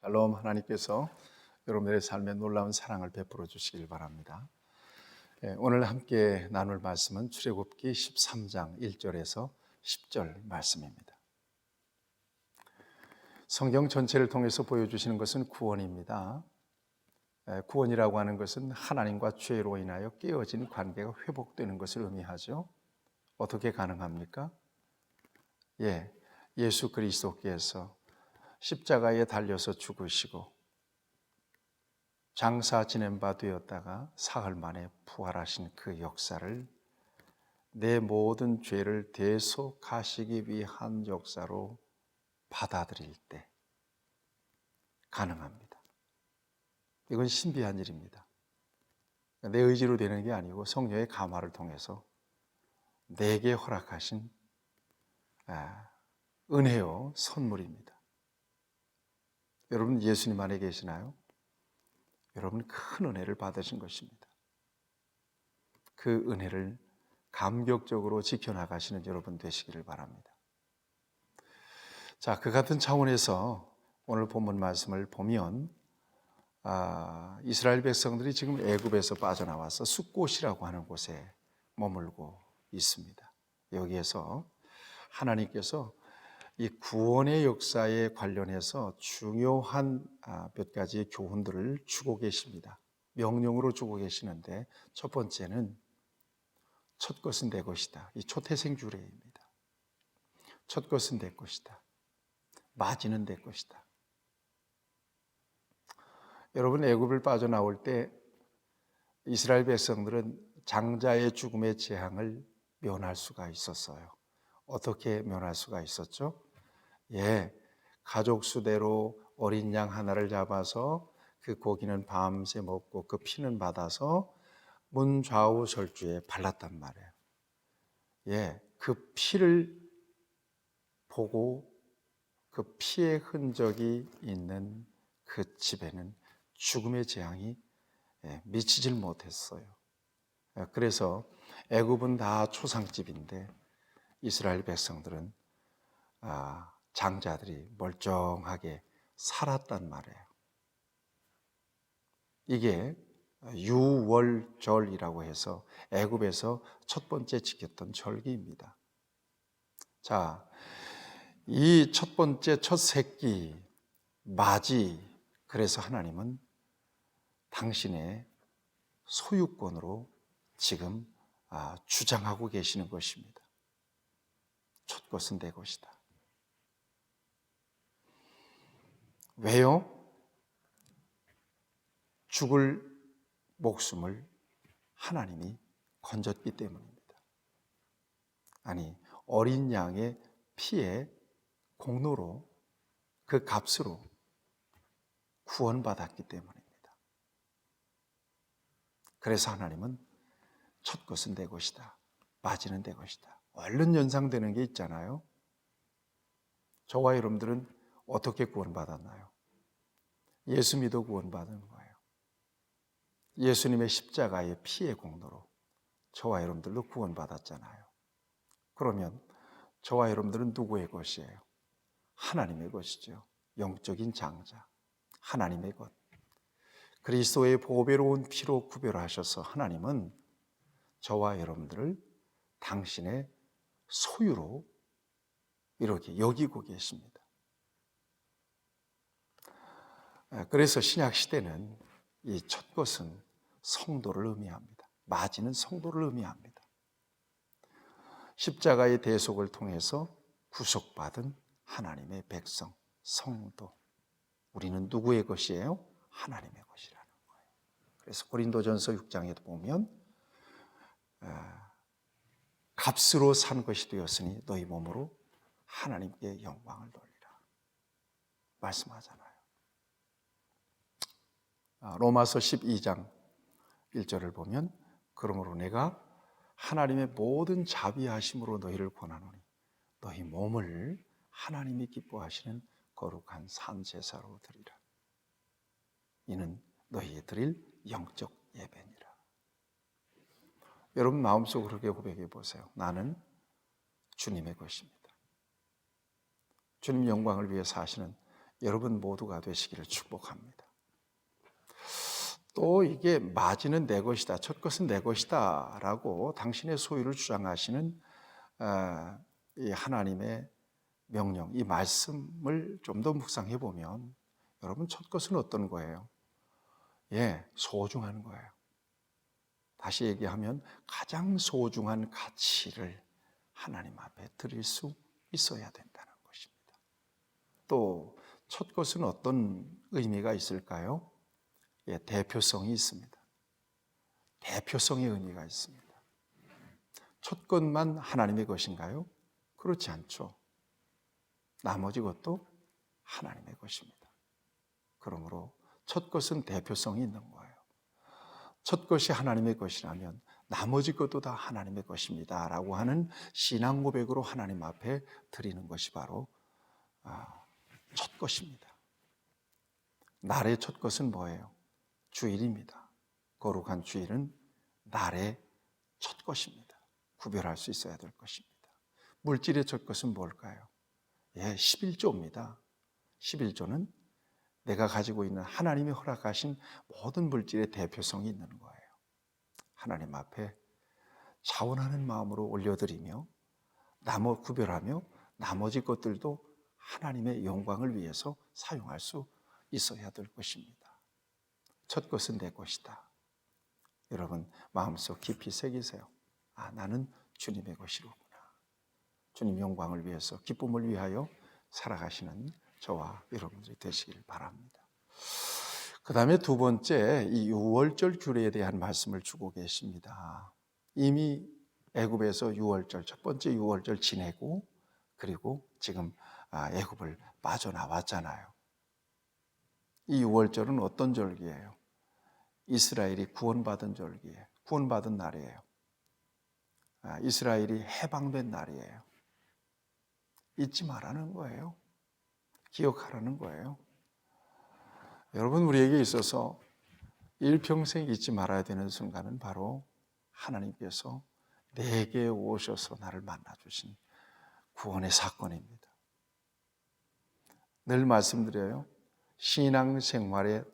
샬롬. 하나님께서 여러분들의 삶에 놀라운 사랑을 베풀어 주시길 바랍니다. 오늘 함께 나눌 말씀은 출애굽기 13장 1절에서 10절 말씀입니다. 성경 전체를 통해서 보여주시는 것은 구원입니다. 구원이라고 하는 것은 하나님과 죄로 인하여 깨어진 관계가 회복되는 것을 의미하죠. 어떻게 가능합니까? 예수 그리스도께서 십자가에 달려서 죽으시고 장사 지낸 바 되었다가 사흘 만에 부활하신 그 역사를 내 모든 죄를 대속하시기 위한 역사로 받아들일 때 가능합니다. 이건 신비한 일입니다. 내 의지로 되는 게 아니고 성령의 감화를 통해서 내게 허락하신 은혜요 선물입니다. 여러분 예수님 안에 계시나요? 여러분 큰 은혜를 받으신 것입니다. 그 은혜를 감격적으로 지켜나가시는 여러분 되시기를 바랍니다. 자, 그 같은 차원에서 오늘 본문 말씀을 보면 이스라엘 백성들이 지금 애굽에서 빠져나와서 숫곳이라고 하는 곳에 머물고 있습니다. 여기에서 하나님께서 이 구원의 역사에 관련해서 중요한 몇 가지 교훈들을 주고 계십니다. 명령으로 주고 계시는데 첫 번째는 첫 것은 내 것이다. 이 초태생 주례입니다. 첫 것은 내 것이다. 맞이는 내 것이다. 여러분 애굽을 빠져나올 때 이스라엘 백성들은 장자의 죽음의 재앙을 면할 수가 있었어요. 어떻게 면할 수가 있었죠? 가족 수대로 어린 양 하나를 잡아서 그 고기는 밤새 먹고 그 피는 받아서 문 좌우 절주에 발랐단 말이에요. 그 피를 보고 그 피의 흔적이 있는 그 집에는 죽음의 재앙이 미치질 못했어요. 그래서 애굽은 다 초상집인데 이스라엘 백성들은 장자들이 멀쩡하게 살았단 말이에요. 이게 유월절이라고 해서 애굽에서 첫 번째 지켰던 절기입니다. 자, 이 첫 번째 첫 새끼 맞이, 그래서 하나님은 당신의 소유권으로 지금 주장하고 계시는 것입니다. 첫 것은 내 것이다. 왜요? 죽을 목숨을 하나님이 건졌기 때문입니다. 아니, 어린 양의 피의 공로로 그 값으로 구원받았기 때문입니다. 그래서 하나님은 첫 것은 내 것이다. 맞이는 내 것이다. 얼른 연상되는 게 있잖아요. 저와 여러분들은 어떻게 구원받았나요? 예수 믿어 구원받은 거예요. 예수님의 십자가의 피의 공로로 저와 여러분들도 구원받았잖아요. 그러면 저와 여러분들은 누구의 것이에요? 하나님의 것이죠. 영적인 장자, 하나님의 것. 그리스도의 보배로운 피로 구별하셔서 하나님은 저와 여러분들을 당신의 소유로 이렇게 여기고 계십니다. 그래서 신약 시대는 이 첫 것은 성도를 의미합니다. 맞이는 성도를 의미합니다. 십자가의 대속을 통해서 구속받은 하나님의 백성, 성도. 우리는 누구의 것이에요? 하나님의 것이라는 거예요. 그래서 고린도전서 6장에도 보면 값으로 산 것이 되었으니 너희 몸으로 하나님께 영광을 돌리라 말씀하잖아요. 로마서 12장 1절을 보면 그러므로 내가 하나님의 모든 자비하심으로 너희를 권하노니 너희 몸을 하나님이 기뻐하시는 거룩한 산제사로 드리라. 이는 너희에 드릴 영적 예배니라. 여러분 마음속으로 그렇게 고백해 보세요. 나는 주님의 것입니다. 주님 영광을 위해 사시는 여러분 모두가 되시기를 축복합니다. 또 이게 마지는 내 것이다, 첫 것은 내 것이다 라고 당신의 소유를 주장하시는 이 하나님의 명령, 이 말씀을 좀 더 묵상해 보면 여러분 첫 것은 어떤 거예요? 소중한 거예요. 다시 얘기하면 가장 소중한 가치를 하나님 앞에 드릴 수 있어야 된다는 것입니다. 또 첫 것은 어떤 의미가 있을까요? 대표성이 있습니다. 대표성의 의미가 있습니다. 첫 것만 하나님의 것인가요? 그렇지 않죠. 나머지 것도 하나님의 것입니다. 그러므로 첫 것은 대표성이 있는 거예요. 첫 것이 하나님의 것이라면 나머지 것도 다 하나님의 것입니다 라고 하는 신앙 고백으로 하나님 앞에 드리는 것이 바로 첫 것입니다. 날의 첫 것은 뭐예요? 주일입니다. 거룩한 주일은 날의 첫 것입니다. 구별할 수 있어야 될 것입니다. 물질의 첫 것은 뭘까요? 11조입니다. 11조는 내가 가지고 있는 하나님이 허락하신 모든 물질의 대표성이 있는 거예요. 하나님 앞에 자원하는 마음으로 올려드리며 구별하며 나머지 것들도 하나님의 영광을 위해서 사용할 수 있어야 될 것입니다. 첫 것은 내 것이다. 여러분 마음속 깊이 새기세요. 나는 주님의 것이로구나. 주님 영광을 위해서, 기쁨을 위하여 살아가시는 저와 여러분들이 되시길 바랍니다. 그 다음에 두 번째, 이 유월절 규례에 대한 말씀을 주고 계십니다. 이미 애굽에서 유월절, 첫 번째 유월절 지내고, 그리고 지금 애굽을 빠져나왔잖아요. 이 유월절은 어떤 절기예요? 이스라엘이 구원받은 절기예요. 구원받은 날이에요. 이스라엘이 해방된 날이에요. 잊지 말라는 거예요. 기억하라는 거예요. 여러분, 우리에게 있어서 일평생 잊지 말아야 되는 순간은 바로 하나님께서 내게 오셔서 나를 만나주신 구원의 사건입니다. 늘 말씀드려요. 신앙생활의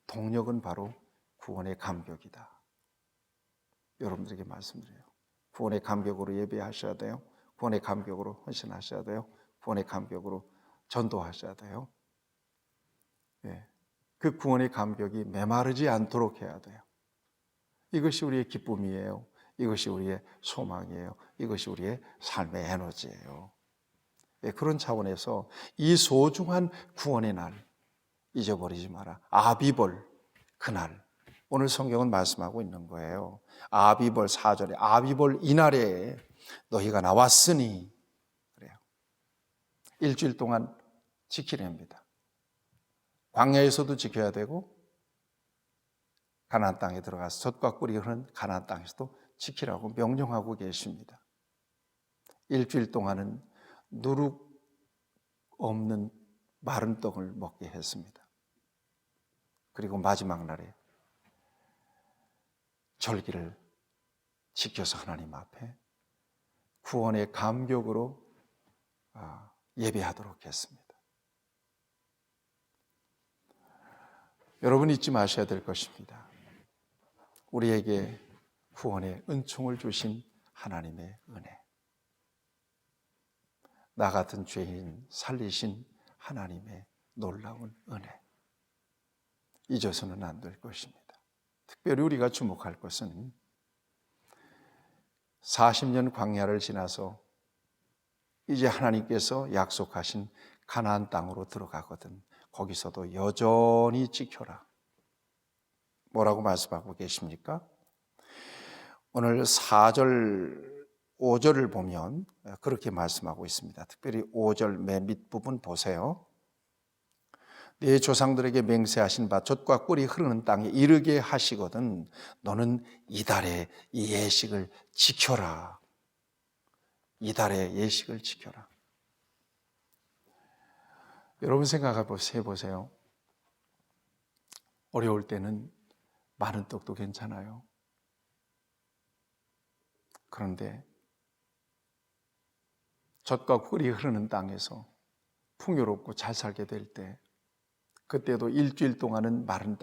동력은 바로 구원의 감격이다. 여러분들에게 말씀드려요. 구원의 감격으로 예배하셔야 돼요. 구원의 감격으로 헌신하셔야 돼요. 구원의 감격으로 전도하셔야 돼요. 그 구원의 감격이 메마르지 않도록 해야 돼요. 이것이 우리의 기쁨이에요. 이것이 우리의 소망이에요. 이것이 우리의 삶의 에너지예요. 그런 차원에서 이 소중한 구원의 날 잊어버리지 마라. 아비벌, 그날. 오늘 성경은 말씀하고 있는 거예요. 아비벌 4절에 아비벌 이날에 너희가 나왔으니 그래요. 일주일 동안 지키랍니다. 광야에서도 지켜야 되고 가나안 땅에 들어가서 젖과 꿀이 흐르는 가나안 땅에서도 지키라고 명령하고 계십니다. 일주일 동안은 누룩 없는 마른 떡을 먹게 했습니다. 그리고 마지막 날에 절기를 지켜서 하나님 앞에 구원의 감격으로 예배하도록 했습니다. 여러분 잊지 마셔야 될 것입니다. 우리에게 구원의 은총을 주신 하나님의 은혜, 나 같은 죄인 살리신 하나님의 놀라운 은혜, 잊어서는 안 될 것입니다. 특별히 우리가 주목할 것은 40년 광야를 지나서 이제 하나님께서 약속하신 가나안 땅으로 들어가거든 거기서도 여전히 지켜라. 뭐라고 말씀하고 계십니까? 오늘 4절, 5절을 보면 그렇게 말씀하고 있습니다. 특별히 5절 맨 밑부분 보세요. 네 조상들에게 맹세하신 바 젖과 꿀이 흐르는 땅에 이르게 하시거든 너는 이달의 이 예식을 지켜라. 이달의 예식을 지켜라. 여러분 생각해 보세요. 어려울 때는 많은 떡도 괜찮아요. 그런데 젖과 꿀이 흐르는 땅에서 풍요롭고 잘 살게 될 때, 그때도 일주일 동안은 마른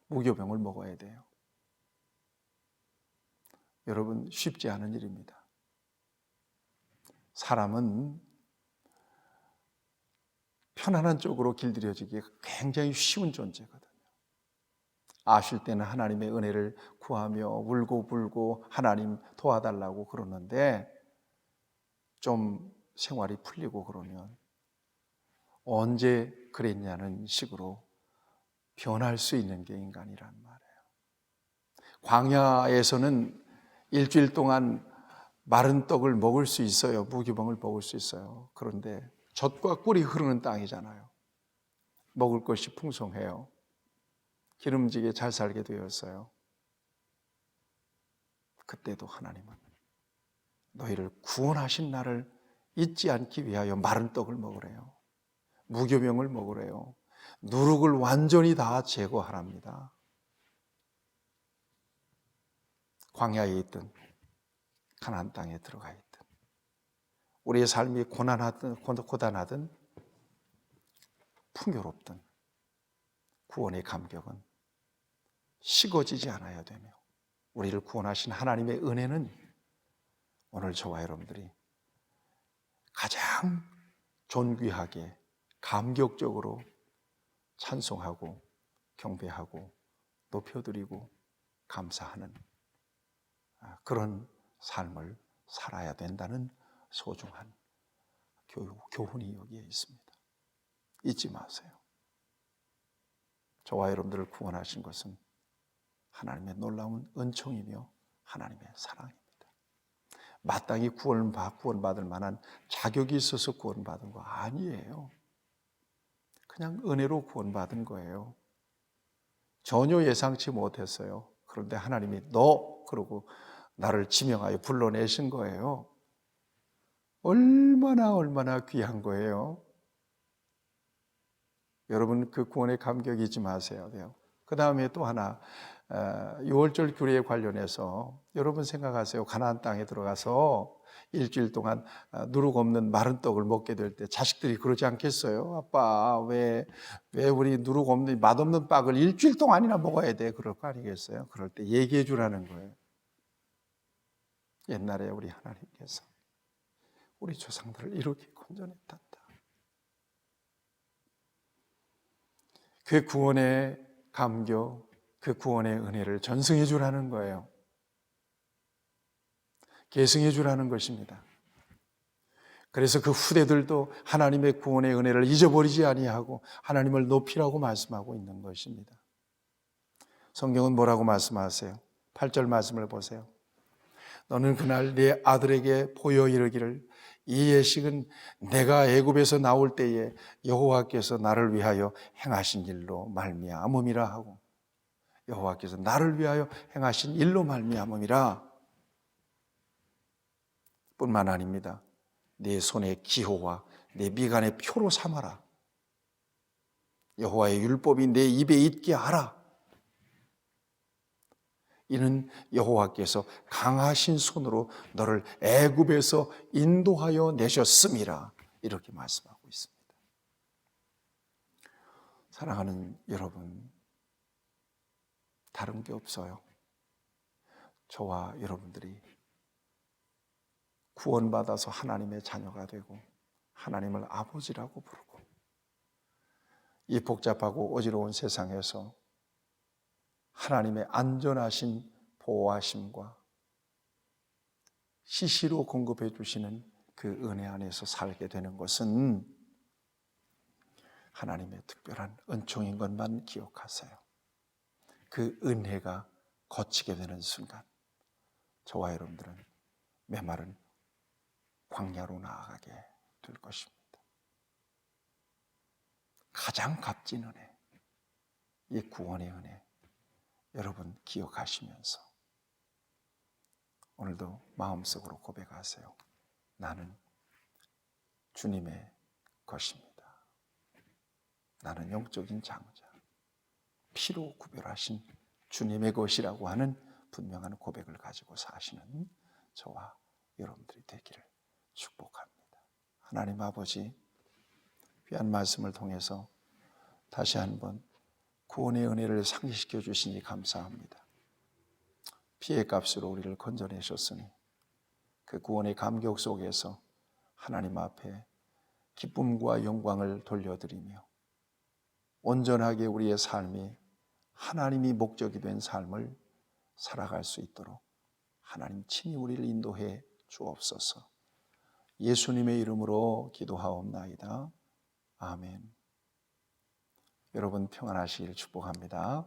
무교병을 먹어야 돼요. 여러분, 쉽지 않은 일입니다. 사람은 편안한 쪽으로 길들여지기가 굉장히 쉬운 존재거든요. 아실 때는 하나님의 은혜를 구하며 울고불고 하나님 도와달라고 그러는데, 좀 생활이 풀리고 그러면 언제 그랬냐는 식으로 변할 수 있는 게 인간이란 말이에요. 광야에서는 일주일 동안 마른 떡을 먹을 수 있어요. 무교병을 먹을 수 있어요. 그런데 젖과 꿀이 흐르는 땅이잖아요. 먹을 것이 풍성해요. 기름지게 잘 살게 되었어요. 그때도 하나님은 너희를 구원하신 나를 잊지 않기 위하여 마른 떡을 먹으래요. 무교병을 먹으래요. 누룩을 완전히 다 제거하랍니다. 광야에 있든 가나안 땅에 들어가 있든 우리의 삶이 고단하든 풍요롭든 구원의 감격은 식어지지 않아야 되며, 우리를 구원하신 하나님의 은혜는 오늘 저와 여러분들이 가장 존귀하게 감격적으로 찬송하고 경배하고 높여드리고 감사하는 그런 삶을 살아야 된다는 소중한 교훈이 여기에 있습니다. 잊지 마세요. 저와 여러분들을 구원하신 것은 하나님의 놀라운 은총이며 하나님의 사랑입니다. 마땅히 구원받을 만한 자격이 있어서 구원받은 거 아니에요. 그냥 은혜로 구원받은 거예요. 전혀 예상치 못했어요. 그런데 하나님이 너 그러고 나를 지명하여 불러내신 거예요. 얼마나 귀한 거예요. 여러분, 그 구원의 감격 잊지 마세요. 그 다음에 또 하나, 6월절 규례에 관련해서 여러분 생각하세요. 가나안 땅에 들어가서 일주일 동안 누룩 없는 마른 떡을 먹게 될 때 자식들이 그러지 않겠어요? 아빠, 왜 우리 누룩 없는 맛없는 빵을 일주일 동안이나 먹어야 돼? 그럴 거 아니겠어요? 그럴 때 얘기해 주라는 거예요. 옛날에 우리 하나님께서 우리 조상들을 이렇게 건져냈단다. 그 구원의 감격, 그 구원의 은혜를 전승해 주라는 거예요. 계승해 주라는 것입니다. 그래서 그 후대들도 하나님의 구원의 은혜를 잊어버리지 아니하고 하나님을 높이라고 말씀하고 있는 것입니다. 성경은 뭐라고 말씀하세요? 8절 말씀을 보세요. 너는 그날 네 아들에게 보여 이르기를 이 예식은 내가 애굽에서 나올 때에 여호와께서 나를 위하여 행하신 일로 말미암음이라 하고, 여호와께서 나를 위하여 행하신 일로 말미암음이라 뿐만 아닙니다. 내 손의 기호와 내 미간의 표로 삼아라. 여호와의 율법이 내 입에 있게 하라. 이는 여호와께서 강하신 손으로 너를 애굽에서 인도하여 내셨음이라. 이렇게 말씀하고 있습니다. 사랑하는 여러분, 다른 게 없어요. 저와 여러분들이 구원받아서 하나님의 자녀가 되고 하나님을 아버지라고 부르고 이 복잡하고 어지러운 세상에서 하나님의 안전하신 보호하심과 시시로 공급해 주시는 그 은혜 안에서 살게 되는 것은 하나님의 특별한 은총인 것만 기억하세요. 그 은혜가 거치게 되는 순간 저와 여러분들은 메마른 광야로 나아가게 될 것입니다. 가장 값진 은혜, 이 구원의 은혜 여러분 기억하시면서 오늘도 마음속으로 고백하세요. 나는 주님의 것입니다. 나는 영적인 장자, 피로 구별하신 주님의 것이라고 하는 분명한 고백을 가지고 사시는 저와 여러분들이 되기를 축복합니다. 하나님 아버지, 귀한 말씀을 통해서 다시 한번 구원의 은혜를 상기시켜 주시니 감사합니다. 피의 값으로 우리를 건져내셨으니 그 구원의 감격 속에서 하나님 앞에 기쁨과 영광을 돌려드리며 온전하게 우리의 삶이 하나님이 목적이 된 삶을 살아갈 수 있도록 하나님 친히 우리를 인도해 주옵소서. 예수님의 이름으로 기도하옵나이다. 아멘. 여러분 평안하시길 축복합니다.